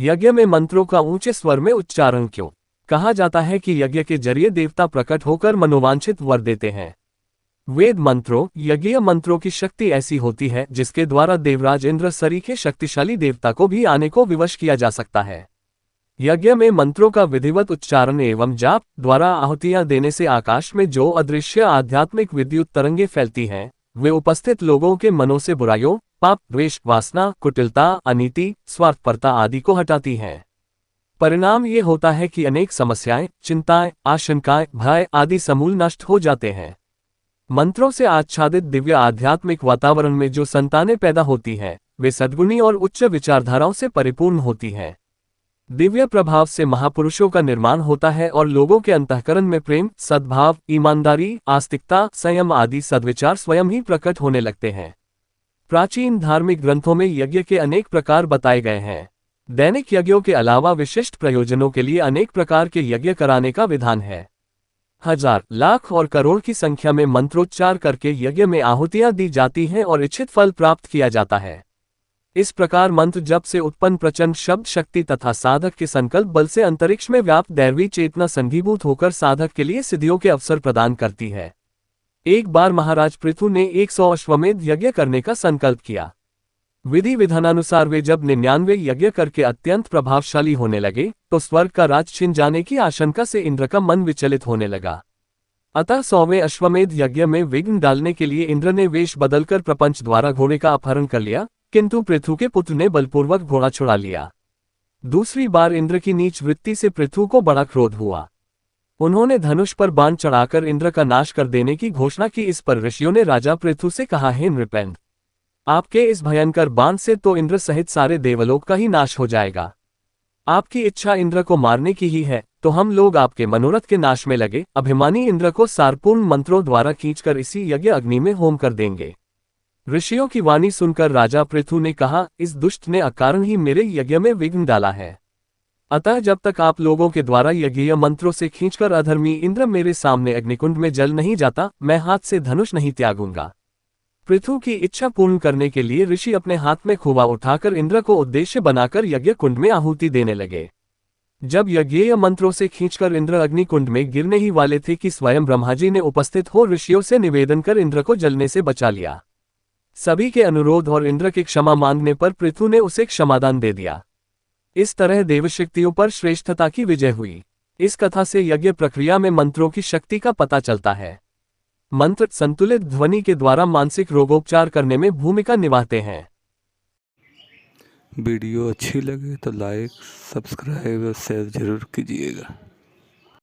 यज्ञ में मंत्रों का ऊंचे स्वर में उच्चारण क्यों? कहा जाता है कि यज्ञ के जरिए देवता प्रकट होकर मनोवांछित वर देते हैं। वेद मंत्रों, यज्ञीय मंत्रों की शक्ति ऐसी होती है जिसके द्वारा देवराज इंद्र सरीखे शक्तिशाली देवता को भी आने को विवश किया जा सकता है। यज्ञ में मंत्रों का विधिवत उच्चारण एवं जाप द्वारा आहुतियां देने से आकाश में जो अदृश्य आध्यात्मिक विद्युत तरंगे फैलती हैं, वे उपस्थित लोगों के मनों से बुराइयों, पाप, द्वेष, वासना, कुटिलता, अनीति, स्वार्थपरता आदि को हटाती हैं। परिणाम ये होता है कि अनेक समस्याएं, चिंताएं, आशंकाएं, भय आदि समूल नष्ट हो जाते हैं। मंत्रों से आच्छादित दिव्य आध्यात्मिक वातावरण में जो संतानें पैदा होती हैं, वे सद्गुणी और उच्च विचारधाराओं से परिपूर्ण होती हैं। दिव्य प्रभाव से महापुरुषों का निर्माण होता है और लोगों के अंतःकरण में प्रेम, सद्भाव, ईमानदारी, आस्तिकता, संयम आदि सद्विचार स्वयं ही प्रकट होने लगते हैं। प्राचीन धार्मिक ग्रंथों में यज्ञ के अनेक प्रकार बताए गए हैं। दैनिक यज्ञों के अलावा विशिष्ट प्रयोजनों के लिए अनेक प्रकार के यज्ञ कराने का विधान है। हजार, लाख और करोड़ की संख्या में मंत्रोच्चार करके यज्ञ में आहुतियां दी जाती हैं और इच्छित फल प्राप्त किया जाता है। इस प्रकार मंत्र जप से उत्पन्न प्रचंड शब्द शक्ति तथा साधक के संकल्प बल से अंतरिक्ष में व्याप्त दैवी चेतना संघीभूत होकर साधक के लिए सिद्धियों के अवसर प्रदान करती है। एक बार महाराज पृथु ने 100 अश्वमेध यज्ञ करने का संकल्प किया। विधि विधानानुसार वे जब 99 यज्ञ करके अत्यंत प्रभावशाली होने लगे तो स्वर्ग का राज छिन जाने की आशंका से इंद्र का मन विचलित होने लगा। अतः 100वें अश्वमेध यज्ञ में विघ्न डालने के लिए इंद्र ने वेश बदलकर प्रपंच द्वारा घोड़े का अपहरण कर लिया, किंतु पृथु के पुत्र ने बलपूर्वक घोड़ा छुड़ा लिया। दूसरी बार इंद्र की नीच वृत्ति से पृथु को बड़ा क्रोध हुआ। उन्होंने धनुष पर बाण चढ़ाकर इंद्र का नाश कर देने की घोषणा की। इस पर ऋषियों ने राजा पृथु से कहा, हे नृपेंद्र, आपके इस भयंकर बाण से तो इंद्र सहित सारे देवलोक का ही नाश हो जाएगा। आपकी इच्छा इंद्र को मारने की ही है, तो हम लोग आपके मनोरथ के नाश में लगे अभिमानी इंद्र को सारपूर्ण मंत्रों द्वारा खींचकर इसी यज्ञ अग्नि में होम कर देंगे। ऋषियों की वाणी सुनकर राजा पृथु ने कहा, इस दुष्ट ने अकारण ही मेरे यज्ञ में विघ्न डाला है। अतः जब तक आप लोगों के द्वारा यज्ञीय मंत्रों से खींचकर अधर्मी इंद्र मेरे सामने अग्निकुंड में जल नहीं जाता, मैं हाथ से धनुष नहीं त्यागूंगा। पृथु की इच्छा पूर्ण करने के लिए ऋषि अपने हाथ में खुवा उठाकर इंद्र को उद्देश्य बनाकर यज्ञ कुंड में आहुति देने लगे। जब यज्ञीय मंत्रों से खींचकर इंद्र अग्निकुंड में गिरने ही वाले थे कि स्वयं ब्रह्माजी ने उपस्थित हो ऋषियों से निवेदन कर इंद्र को जलने से बचा लिया। सभी के अनुरोध और इंद्र की क्षमा मांगने पर पृथु ने उसे क्षमादान दे दिया। इस तरह देवशक्तियों पर श्रेष्ठता की विजय हुई। इस कथा से यज्ञ प्रक्रिया में मंत्रों की शक्ति का पता चलता है। मंत्र संतुलित ध्वनि के द्वारा मानसिक रोगोपचार करने में भूमिका निभाते हैं। वीडियो अच्छी लगे तो लाइक, सब्सक्राइब और शेयर जरूर कीजिएगा।